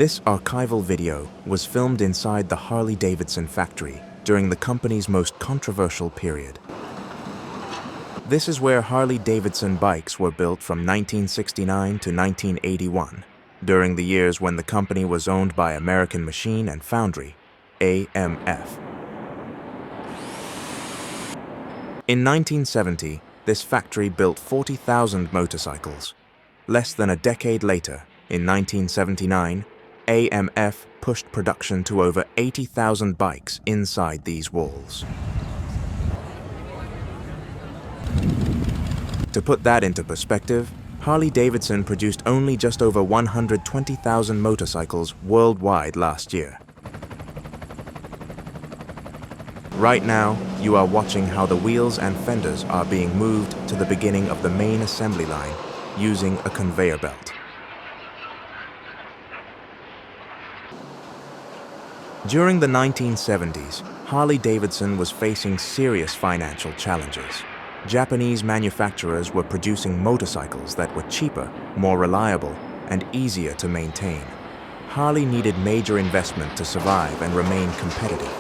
This archival video was filmed inside the Harley-Davidson factory during the company's most controversial period. This is where Harley-Davidson bikes were built from 1969 to 1981, during the years when the company was owned by American Machine and Foundry, AMF. In 1970, this factory built 40,000 motorcycles. Less than a decade later, in 1979, AMF pushed production to over 80,000 bikes inside these walls. To put that into perspective, Harley-Davidson produced only just over 120,000 motorcycles worldwide last year. Right now, you are watching how the wheels and fenders are being moved to the beginning of the main assembly line using a conveyor belt. During the 1970s, Harley-Davidson was facing serious financial challenges. Japanese manufacturers were producing motorcycles that were cheaper, more reliable, and easier to maintain. Harley needed major investment to survive and remain competitive.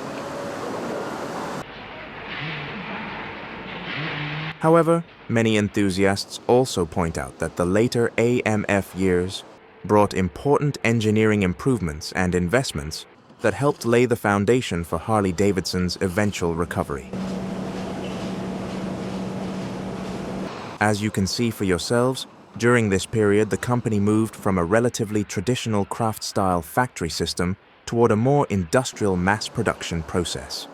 However, many enthusiasts also point out that the later AMF years brought important engineering improvements and investments that helped lay the foundation for Harley-Davidson's eventual recovery. As you can see for yourselves, during this period the company moved from a relatively traditional craft-style factory system toward a more industrial mass production process.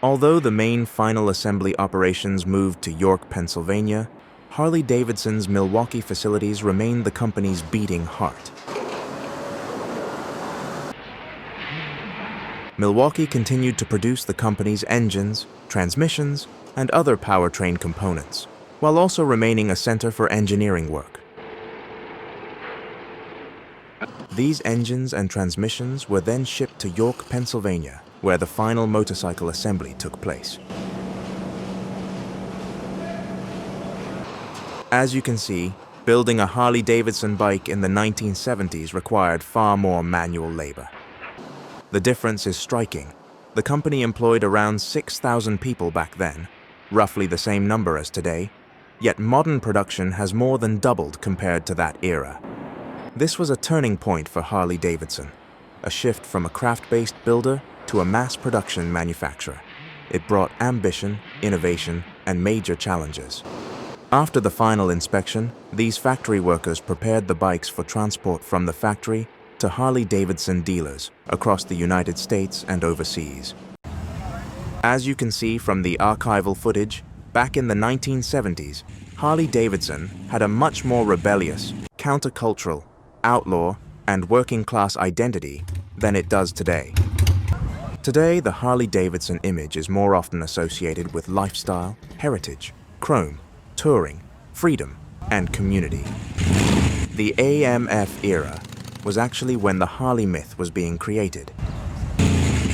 Although the main final assembly operations moved to York, Pennsylvania, Harley-Davidson's Milwaukee facilities remained the company's beating heart. Milwaukee continued to produce the company's engines, transmissions, and other powertrain components, while also remaining a center for engineering work. These engines and transmissions were then shipped to York, Pennsylvania, where the final motorcycle assembly took place. As you can see, building a Harley-Davidson bike in the 1970s required far more manual labor. The difference is striking. The company employed around 6,000 people back then, roughly the same number as today, yet modern production has more than doubled compared to that era. This was a turning point for Harley-Davidson, a shift from a craft-based builder to a mass production manufacturer. It brought ambition, innovation, and major challenges. After the final inspection, these factory workers prepared the bikes for transport from the factory to Harley-Davidson dealers across the United States and overseas. As you can see from the archival footage, back in the 1970s, Harley-Davidson had a much more rebellious, countercultural, outlaw, and working-class identity than it does today. Today, the Harley-Davidson image is more often associated with lifestyle, heritage, chrome, touring, freedom, and community. The AMF era was actually when the Harley myth was being created.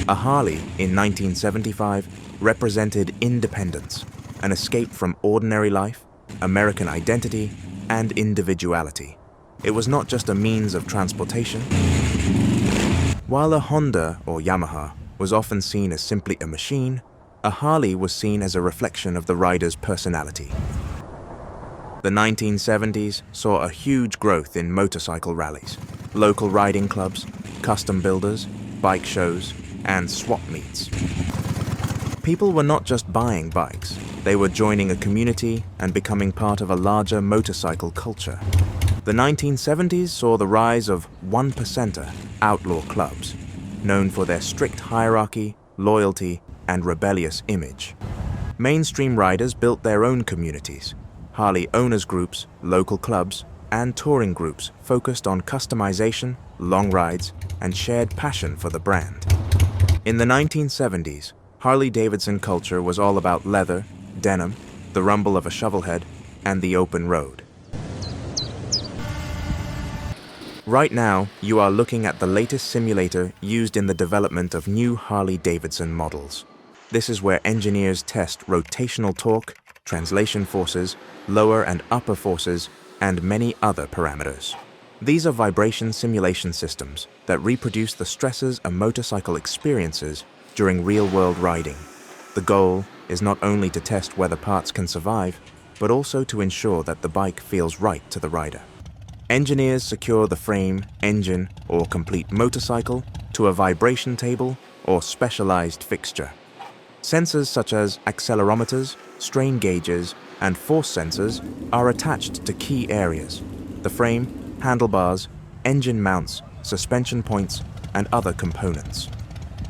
A Harley in 1975 represented independence, an escape from ordinary life, American identity, and individuality. It was not just a means of transportation. While a Honda or Yamaha was often seen as simply a machine, a Harley was seen as a reflection of the rider's personality. The 1970s saw a huge growth in motorcycle rallies, local riding clubs, custom builders, bike shows, and swap meets. People were not just buying bikes, they were joining a community and becoming part of a larger motorcycle culture. The 1970s saw the rise of one-percenter outlaw clubs, known for their strict hierarchy, loyalty, and rebellious image. Mainstream riders built their own communities. Harley owners groups, local clubs, and touring groups focused on customization, long rides, and shared passion for the brand. In the 1970s, Harley-Davidson culture was all about leather, denim, the rumble of a shovelhead, and the open road. Right now, you are looking at the latest simulator used in the development of new Harley-Davidson models. This is where engineers test rotational torque, translation forces, lower and upper forces, and many other parameters. These are vibration simulation systems that reproduce the stresses a motorcycle experiences during real-world riding. The goal is not only to test whether parts can survive, but also to ensure that the bike feels right to the rider. Engineers secure the frame, engine, or complete motorcycle to a vibration table or specialized fixture. Sensors such as accelerometers, strain gauges, and force sensors are attached to key areas: the frame, handlebars, engine mounts, suspension points, and other components.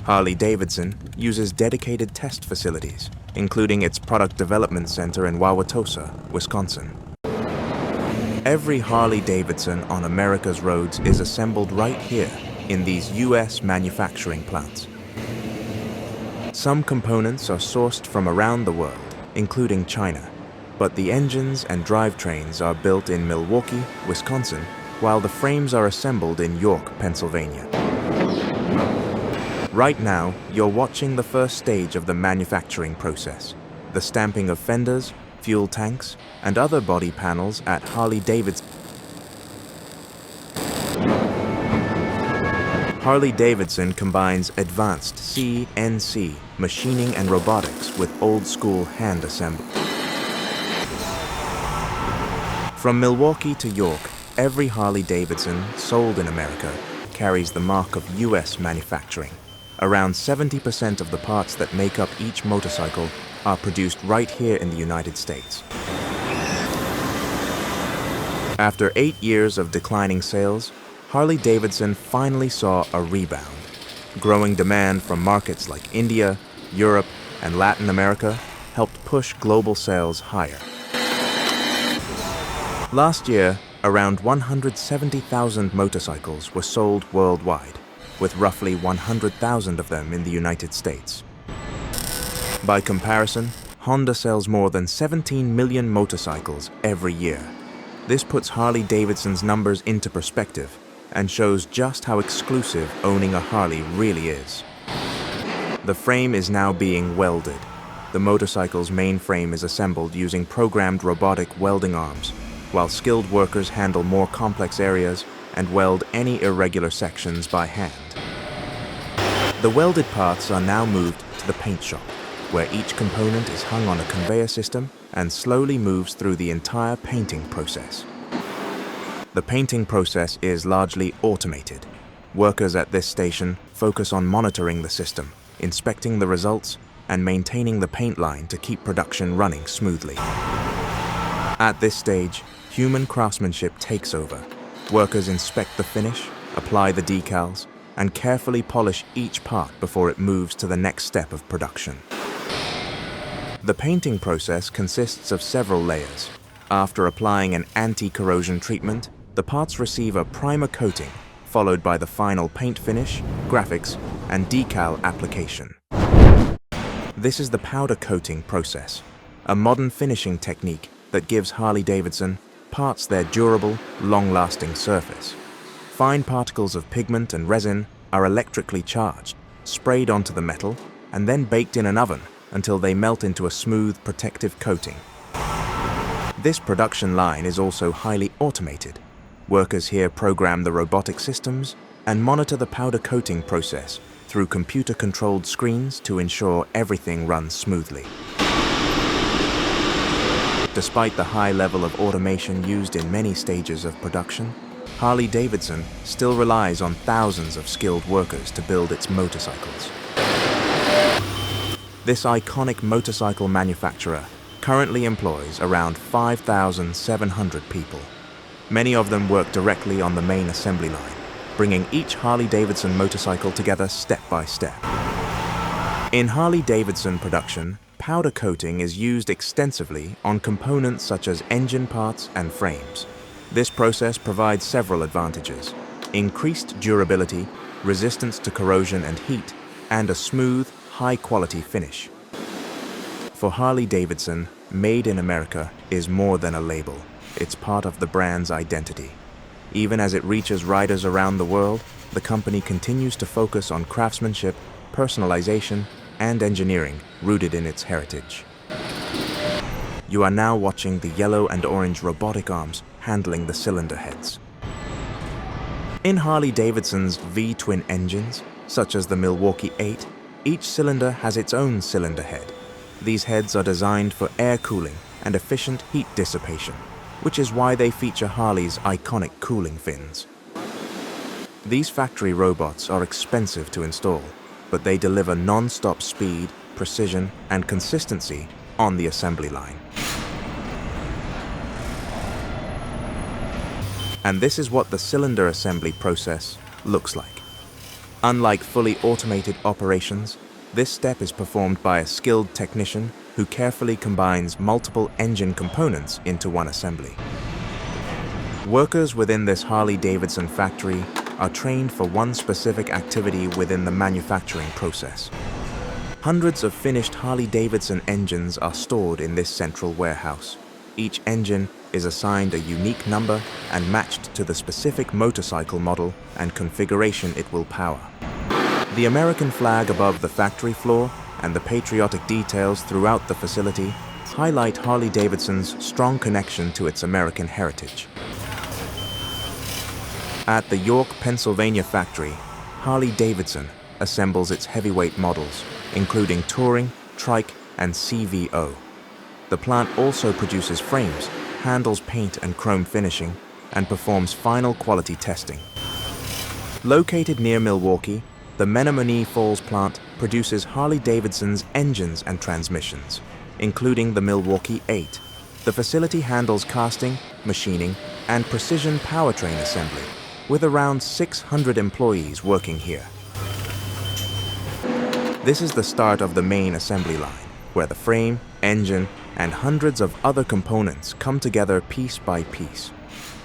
Harley-Davidson uses dedicated test facilities, including its product development center in Wauwatosa, Wisconsin. Every Harley-Davidson on America's roads is assembled right here in these U.S. manufacturing plants. Some components are sourced from around the world, including China, but the engines and drivetrains are built in Milwaukee, Wisconsin, while the frames are assembled in York, Pennsylvania. Right now, you're watching the first stage of the manufacturing process, the stamping of fenders, fuel tanks, and other body panels at Harley-Davidson. Harley-Davidson combines advanced CNC machining and robotics with old-school hand assembly. From Milwaukee to York, every Harley-Davidson sold in America carries the mark of U.S. manufacturing. Around 70% of the parts that make up each motorcycle are produced right here in the United States. After 8 years of declining sales, Harley-Davidson finally saw a rebound. Growing demand from markets like India, Europe, and Latin America helped push global sales higher. Last year, around 170,000 motorcycles were sold worldwide, with roughly 100,000 of them in the United States. By comparison, Honda sells more than 17 million motorcycles every year. This puts Harley-Davidson's numbers into perspective and shows just how exclusive owning a Harley really is. The frame is now being welded. The motorcycle's main frame is assembled using programmed robotic welding arms, while skilled workers handle more complex areas and weld any irregular sections by hand. The welded parts are now moved to the paint shop, where each component is hung on a conveyor system and slowly moves through the entire painting process. The painting process is largely automated. Workers at this station focus on monitoring the system, inspecting the results, and maintaining the paint line to keep production running smoothly. At this stage, human craftsmanship takes over. Workers inspect the finish, apply the decals, and carefully polish each part before it moves to the next step of production. The painting process consists of several layers. After applying an anti-corrosion treatment, the parts receive a primer coating, followed by the final paint finish, graphics, and decal application. This is the powder coating process, a modern finishing technique that gives Harley-Davidson parts their durable, long-lasting surface. Fine particles of pigment and resin are electrically charged, sprayed onto the metal, and then baked in an oven until they melt into a smooth, protective coating. This production line is also highly automated. Workers here program the robotic systems and monitor the powder coating process through computer-controlled screens to ensure everything runs smoothly. Despite the high level of automation used in many stages of production, Harley-Davidson still relies on thousands of skilled workers to build its motorcycles. This iconic motorcycle manufacturer currently employs around 5,700 people. Many of them work directly on the main assembly line, bringing each Harley-Davidson motorcycle together step by step. In Harley-Davidson production, powder coating is used extensively on components such as engine parts and frames. This process provides several advantages: increased durability, resistance to corrosion and heat, and a smooth, high-quality finish. For Harley-Davidson, Made in America is more than a label. It's part of the brand's identity. Even as it reaches riders around the world, the company continues to focus on craftsmanship, personalization, and engineering rooted in its heritage. You are now watching the yellow and orange robotic arms handling the cylinder heads. In Harley-Davidson's V-twin engines, such as the Milwaukee 8, each cylinder has its own cylinder head. These heads are designed for air cooling and efficient heat dissipation, which is why they feature Harley's iconic cooling fins. These factory robots are expensive to install, but they deliver non-stop speed, precision, and consistency on the assembly line. And this is what the cylinder assembly process looks like. Unlike fully automated operations, this step is performed by a skilled technician who carefully combines multiple engine components into one assembly. Workers within this Harley-Davidson factory are trained for one specific activity within the manufacturing process. Hundreds of finished Harley-Davidson engines are stored in this central warehouse. Each engine is assigned a unique number and matched to the specific motorcycle model and configuration it will power. The American flag above the factory floor and the patriotic details throughout the facility highlight Harley-Davidson's strong connection to its American heritage. At the York, Pennsylvania factory, Harley-Davidson assembles its heavyweight models, including Touring, Trike, and CVO. The plant also produces frames, handles paint and chrome finishing, and performs final quality testing. Located near Milwaukee, the Menomonee Falls plant produces Harley-Davidson's engines and transmissions, including the Milwaukee 8. The facility handles casting, machining, and precision powertrain assembly, with around 600 employees working here. This is the start of the main assembly line, where the frame, engine, and hundreds of other components come together piece by piece.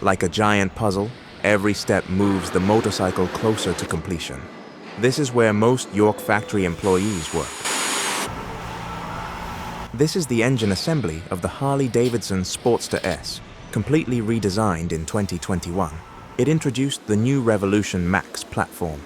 Like a giant puzzle, every step moves the motorcycle closer to completion. This is where most York factory employees work. This is the engine assembly of the Harley-Davidson Sportster S, completely redesigned in 2021. It introduced the new Revolution Max platform.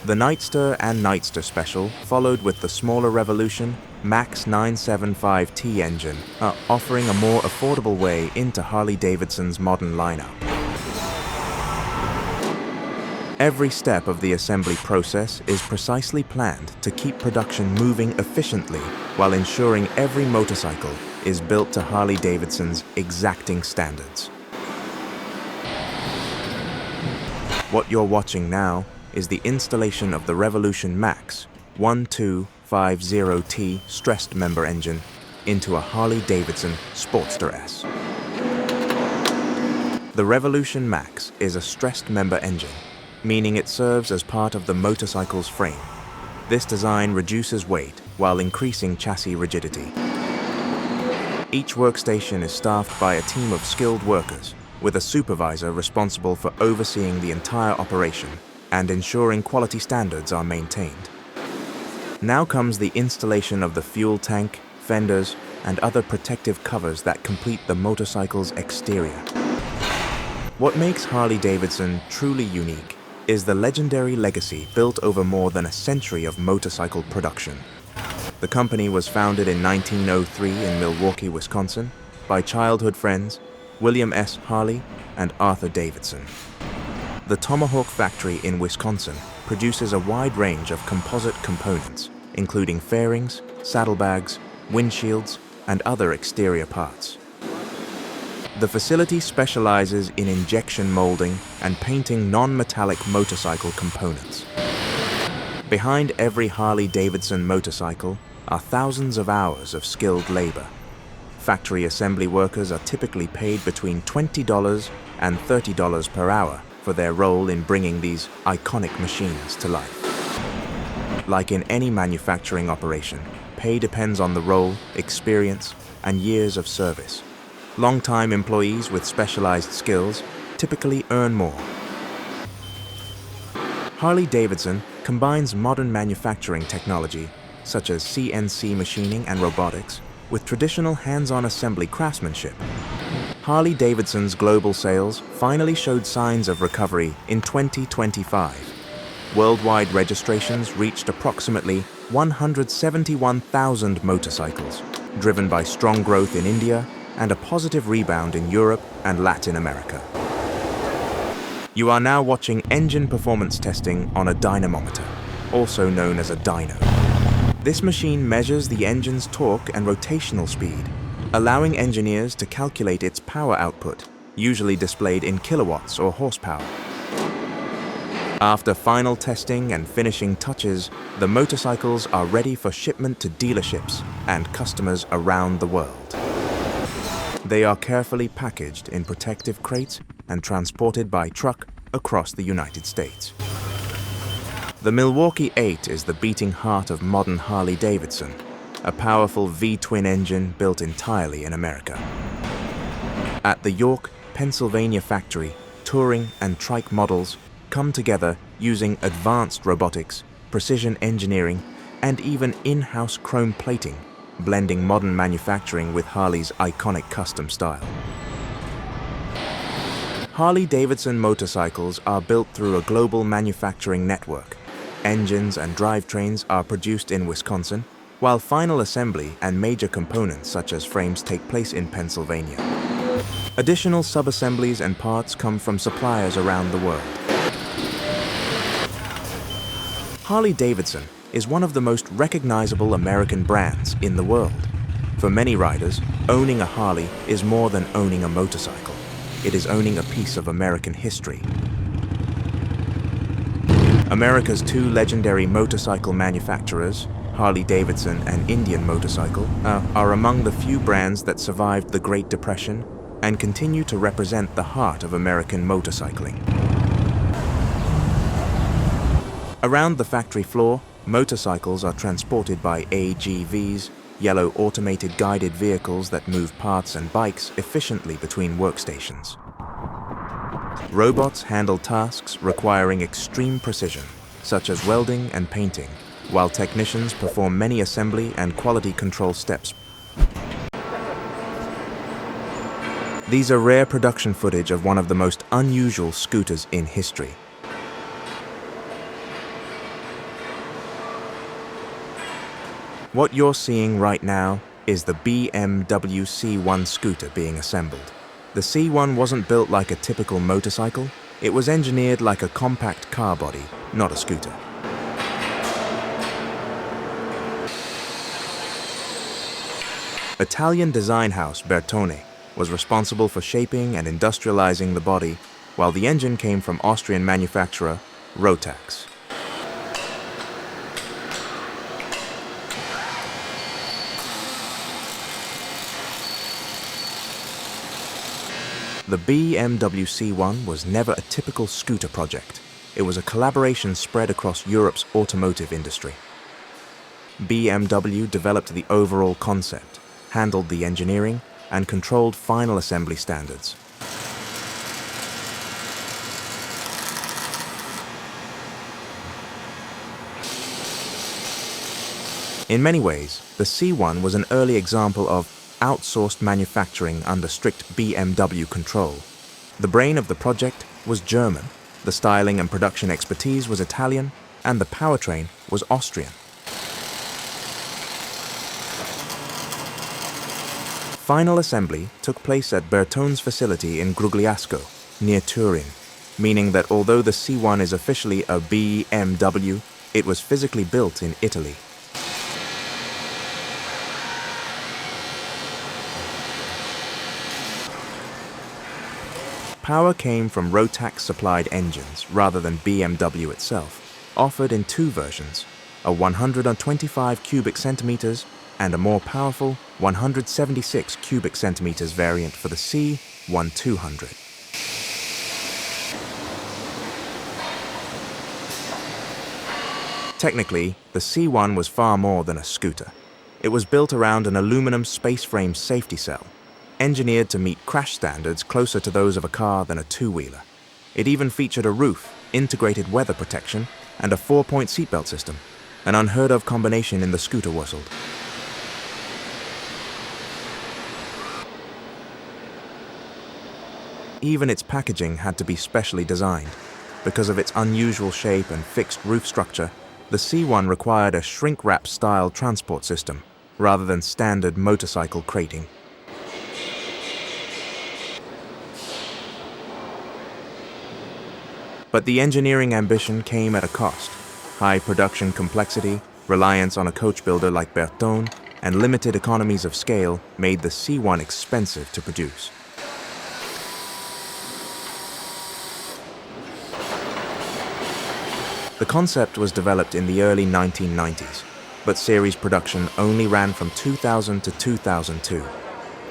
The Nightster and Nightster Special, followed with the smaller Revolution Max 975T engine, are offering a more affordable way into Harley-Davidson's modern lineup. Every step of the assembly process is precisely planned to keep production moving efficiently while ensuring every motorcycle is built to Harley-Davidson's exacting standards. What you're watching now is the installation of the Revolution Max 1250T stressed member engine into a Harley-Davidson Sportster S. The Revolution Max is a stressed member engine, meaning it serves as part of the motorcycle's frame. This design reduces weight while increasing chassis rigidity. Each workstation is staffed by a team of skilled workers, with a supervisor responsible for overseeing the entire operation and ensuring quality standards are maintained. Now comes the installation of the fuel tank, fenders, and other protective covers that complete the motorcycle's exterior. What makes Harley-Davidson truly unique is the legendary legacy built over more than a century of motorcycle production. The company was founded in 1903 in Milwaukee, Wisconsin, by childhood friends William S. Harley and Arthur Davidson. The Tomahawk factory in Wisconsin produces a wide range of composite components, including fairings, saddlebags, windshields, and other exterior parts. The facility specializes in injection molding and painting non-metallic motorcycle components. Behind every Harley-Davidson motorcycle are thousands of hours of skilled labor. Factory assembly workers are typically paid between $20 and $30 per hour for their role in bringing these iconic machines to life. Like in any manufacturing operation, pay depends on the role, experience, and years of service. Long-time employees with specialized skills typically earn more. Harley-Davidson combines modern manufacturing technology, such as CNC machining and robotics, with traditional hands-on assembly craftsmanship. Harley-Davidson's global sales finally showed signs of recovery in 2025. Worldwide registrations reached approximately 171,000 motorcycles, driven by strong growth in India, and a positive rebound in Europe and Latin America. You are now watching engine performance testing on a dynamometer, also known as a dyno. This machine measures the engine's torque and rotational speed, allowing engineers to calculate its power output, usually displayed in kilowatts or horsepower. After final testing and finishing touches, the motorcycles are ready for shipment to dealerships and customers around the world. They are carefully packaged in protective crates and transported by truck across the United States. The Milwaukee 8 is the beating heart of modern Harley-Davidson, a powerful V-twin engine built entirely in America. At the York, Pennsylvania factory, touring and trike models come together using advanced robotics, precision engineering, and even in-house chrome plating, blending modern manufacturing with Harley's iconic custom style. Harley-Davidson motorcycles are built through a global manufacturing network. Engines and drivetrains are produced in Wisconsin, while final assembly and major components such as frames take place in Pennsylvania. Additional sub-assemblies and parts come from suppliers around the world. Harley-Davidson is one of the most recognizable American brands in the world. For many riders, owning a Harley is more than owning a motorcycle. It is owning a piece of American history. America's two legendary motorcycle manufacturers, Harley-Davidson and Indian Motorcycle, are among the few brands that survived the Great Depression and continue to represent the heart of American motorcycling. Around the factory floor, motorcycles are transported by AGVs, yellow automated guided vehicles that move parts and bikes efficiently between workstations. Robots handle tasks requiring extreme precision, such as welding and painting, while technicians perform many assembly and quality control steps. These are rare production footage of one of the most unusual scooters in history. What you're seeing right now is the BMW C1 scooter being assembled. The C1 wasn't built like a typical motorcycle, it was engineered like a compact car body, not a scooter. Italian design house Bertone was responsible for shaping and industrializing the body, while the engine came from Austrian manufacturer Rotax. The BMW C1 was never a typical scooter project. It was a collaboration spread across Europe's automotive industry. BMW developed the overall concept, handled the engineering, and controlled final assembly standards. In many ways, the C1 was an early example of outsourced manufacturing under strict BMW control. The brain of the project was German, the styling and production expertise was Italian, and the powertrain was Austrian. Final assembly took place at Bertone's facility in Grugliasco, near Turin, meaning that although the C1 is officially a BMW, it was physically built in Italy. Power came from Rotax-supplied engines rather than BMW itself, offered in two versions, a 125 cubic centimeters and a more powerful 176 cubic centimeters variant for the C1200. Technically, the C1 was far more than a scooter. It was built around an aluminum space frame safety cell, engineered to meet crash standards closer to those of a car than a two-wheeler. It even featured a roof, integrated weather protection, and a 4-point seatbelt system, an unheard-of combination in the scooter world. Even its packaging had to be specially designed. Because of its unusual shape and fixed roof structure, the C1 required a shrink-wrap style transport system, rather than standard motorcycle crating. But the engineering ambition came at a cost. High production complexity, reliance on a coach builder like Bertone, and limited economies of scale made the C1 expensive to produce. The concept was developed in the early 1990s, but series production only ran from 2000 to 2002.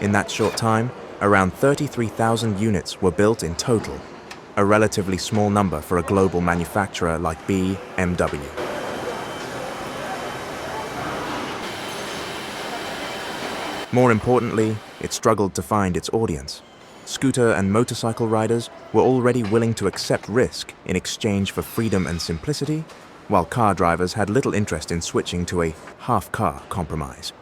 In that short time, around 33,000 units were built in total, a relatively small number for a global manufacturer like BMW. More importantly, it struggled to find its audience. Scooter and motorcycle riders were already willing to accept risk in exchange for freedom and simplicity, while car drivers had little interest in switching to a half-car compromise.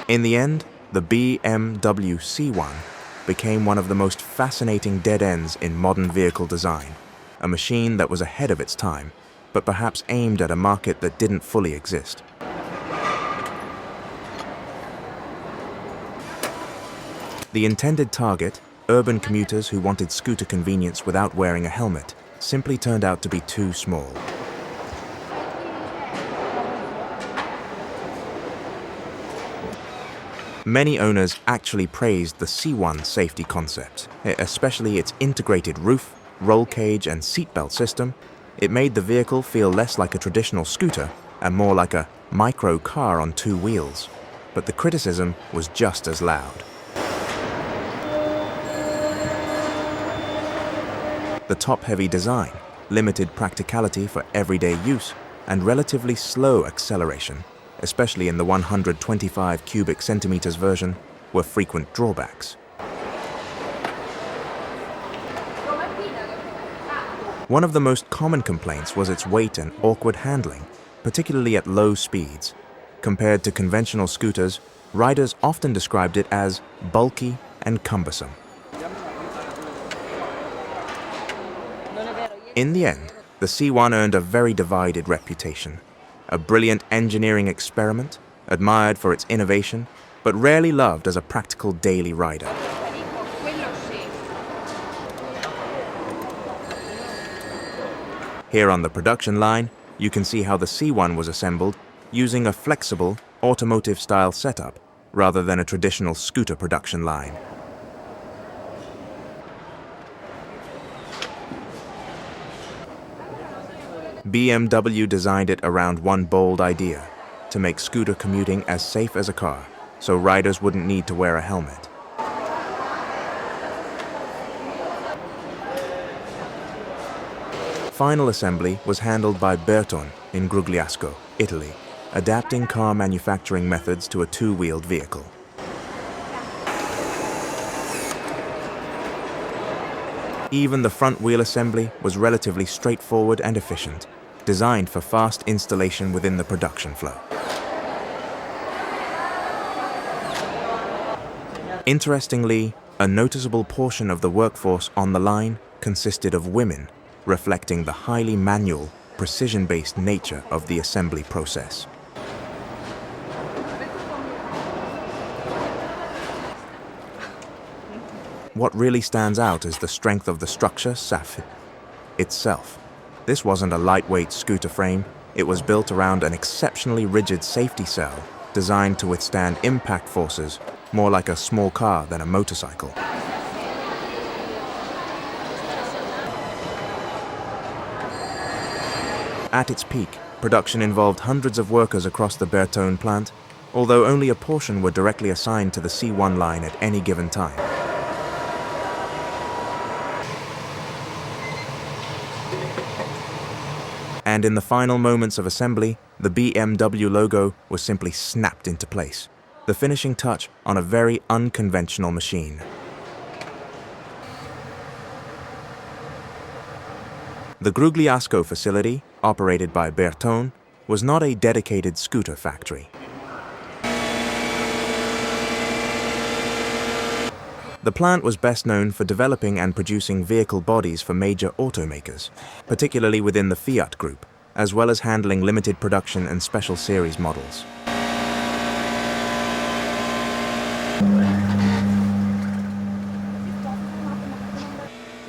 In the end, the BMW C1 became one of the most fascinating dead ends in modern vehicle design, a machine that was ahead of its time, but perhaps aimed at a market that didn't fully exist. The intended target, urban commuters who wanted scooter convenience without wearing a helmet, simply turned out to be too small. Many owners actually praised the C1 safety concept, especially its integrated roof, roll cage, and seatbelt system. It made the vehicle feel less like a traditional scooter and more like a micro car on two wheels. But the criticism was just as loud. The top-heavy design, limited practicality for everyday use, and relatively slow acceleration, especially in the 125 cubic centimeters version, were frequent drawbacks. One of the most common complaints was its weight and awkward handling, particularly at low speeds. Compared to conventional scooters, riders often described it as bulky and cumbersome. In the end, the C1 earned a very divided reputation. A brilliant engineering experiment, admired for its innovation, but rarely loved as a practical daily rider. Here on the production line, you can see how the C1 was assembled using a flexible, automotive-style setup rather than a traditional scooter production line. BMW designed it around one bold idea: to make scooter commuting as safe as a car, so riders wouldn't need to wear a helmet. Final assembly was handled by Bertone in Grugliasco, Italy, adapting car manufacturing methods to a two-wheeled vehicle. Even the front wheel assembly was relatively straightforward and efficient, designed for fast installation within the production flow. Interestingly, a noticeable portion of the workforce on the line consisted of women, reflecting the highly manual, precision-based nature of the assembly process. What really stands out is the strength of the structure itself. This wasn't a lightweight scooter frame, it was built around an exceptionally rigid safety cell designed to withstand impact forces, more like a small car than a motorcycle. At its peak, production involved hundreds of workers across the Bertone plant, although only a portion were directly assigned to the C1 line at any given time. And in the final moments of assembly, the BMW logo was simply snapped into place, the finishing touch on a very unconventional machine. The Grugliasco facility, operated by Bertone, was not a dedicated scooter factory. The plant was best known for developing and producing vehicle bodies for major automakers, particularly within the Fiat group, as well as handling limited production and special series models.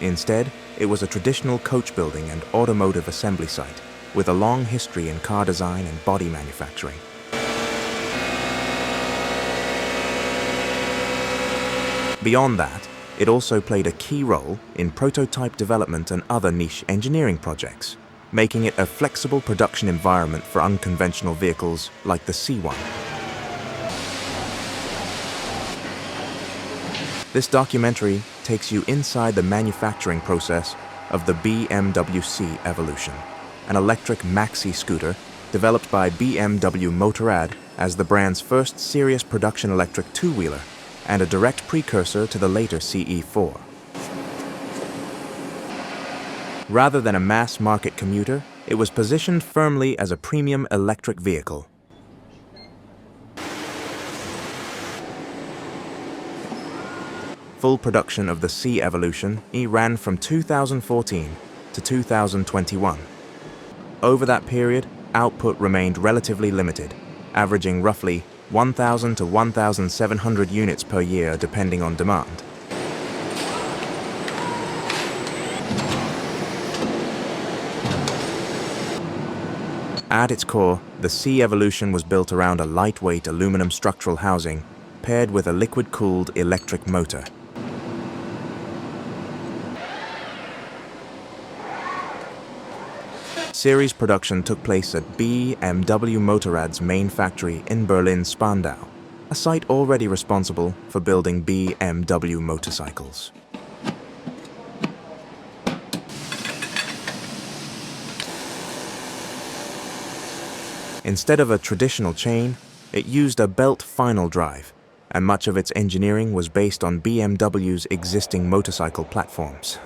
Instead, it was a traditional coach building and automotive assembly site, with a long history in car design and body manufacturing. Beyond that, it also played a key role in prototype development and other niche engineering projects, making it a flexible production environment for unconventional vehicles like the C1. This documentary takes you inside the manufacturing process of the BMW C Evolution, an electric maxi scooter developed by BMW Motorrad as the brand's first serious production electric two-wheeler and a direct precursor to the later CE4. Rather than a mass-market commuter, it was positioned firmly as a premium electric vehicle. Full production of the C Evolution ran from 2014 to 2021. Over that period, output remained relatively limited, averaging roughly 1,000 to 1,700 units per year depending on demand. At its core, the C Evolution was built around a lightweight aluminum structural housing paired with a liquid-cooled electric motor. Series production took place at BMW Motorrad's main factory in Berlin-Spandau, a site already responsible for building BMW motorcycles. Instead of a traditional chain, it used a belt final drive, and much of its engineering was based on BMW's existing motorcycle platforms.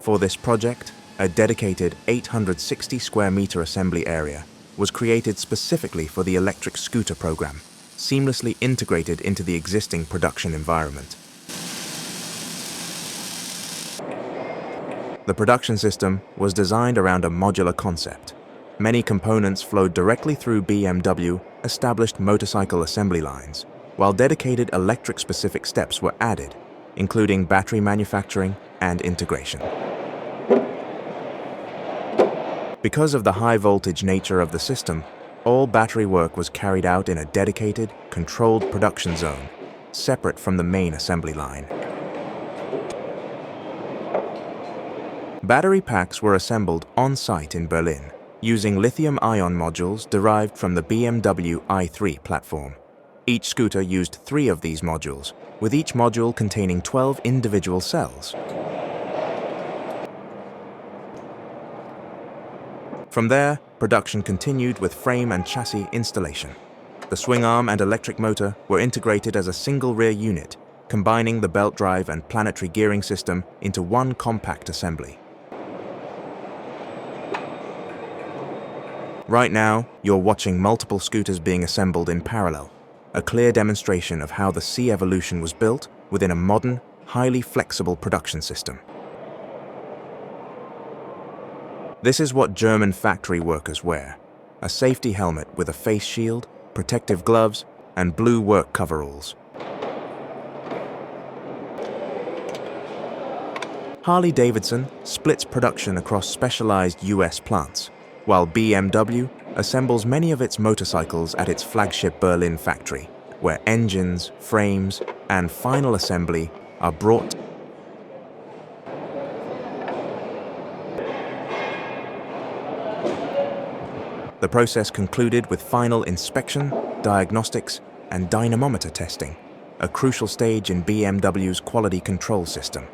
For this project, a dedicated 860 square meter assembly area was created specifically for the electric scooter program, seamlessly integrated into the existing production environment. The production system was designed around a modular concept. Many components flowed directly through BMW established motorcycle assembly lines, while dedicated electric-specific steps were added, including battery manufacturing and integration. Because of the high-voltage nature of the system, all battery work was carried out in a dedicated, controlled production zone, separate from the main assembly line. Battery packs were assembled on-site in Berlin, using lithium-ion modules derived from the BMW i3 platform. Each scooter used 3 of these modules, with each module containing 12 individual cells. From there, production continued with frame and chassis installation. The swing arm and electric motor were integrated as a single rear unit, combining the belt drive and planetary gearing system into one compact assembly. Right now, you're watching multiple scooters being assembled in parallel, a clear demonstration of how the C Evolution was built within a modern, highly flexible production system. This is what German factory workers wear: a safety helmet with a face shield, protective gloves, and blue work coveralls. Harley-Davidson splits production across specialized US plants, while BMW assembles many of its motorcycles at its flagship Berlin factory, where engines, frames, and final assembly are brought. The process concluded with final inspection, diagnostics, and dynamometer testing, a crucial stage in BMW's quality control system.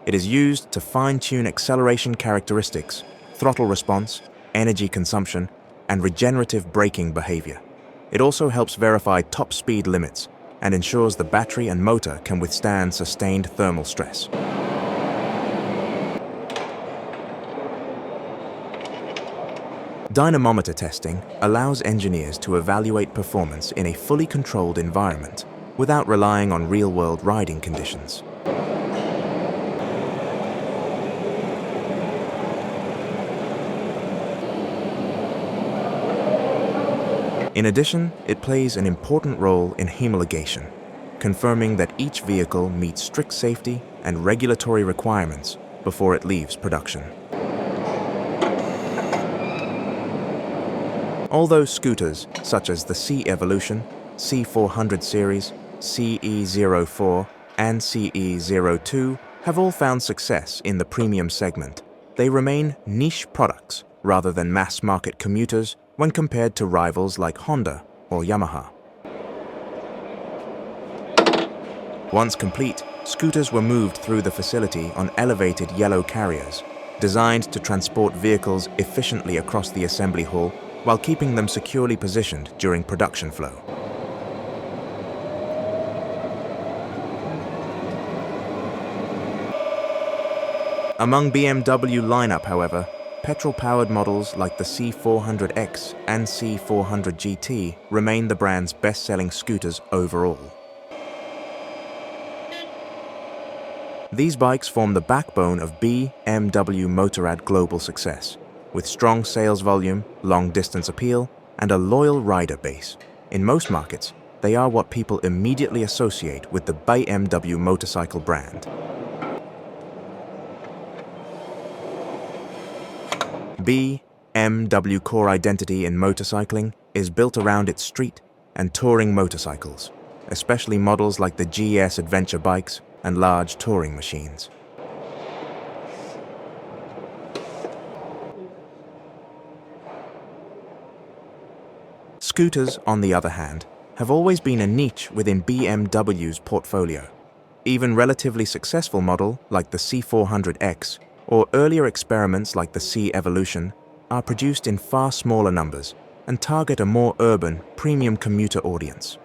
It is used to fine-tune acceleration characteristics, throttle response, energy consumption, and regenerative braking behavior. It also helps verify top speed limits and ensures the battery and motor can withstand sustained thermal stress. Dynamometer testing allows engineers to evaluate performance in a fully controlled environment without relying on real-world riding conditions. In addition, it plays an important role in homologation, confirming that each vehicle meets strict safety and regulatory requirements before it leaves production. Although scooters such as the C-Evolution, C400 series, CE04, and CE02 have all found success in the premium segment, they remain niche products rather than mass-market commuters when compared to rivals like Honda or Yamaha. Once complete, scooters were moved through the facility on elevated yellow carriers, designed to transport vehicles efficiently across the assembly hall while keeping them securely positioned during production flow. Among BMW lineup, however, petrol-powered models like the C400X and C400 GT remain the brand's best-selling scooters overall. These bikes form the backbone of BMW Motorrad global success, with strong sales volume, long-distance appeal, and a loyal rider base. In most markets, they are what people immediately associate with the BMW motorcycle brand. BMW core identity in motorcycling is built around its street and touring motorcycles, especially models like the GS adventure bikes and large touring machines. Scooters, on the other hand, have always been a niche within BMW's portfolio. Even relatively successful models like the C400X or earlier experiments like the C-Evolution are produced in far smaller numbers and target a more urban, premium commuter audience.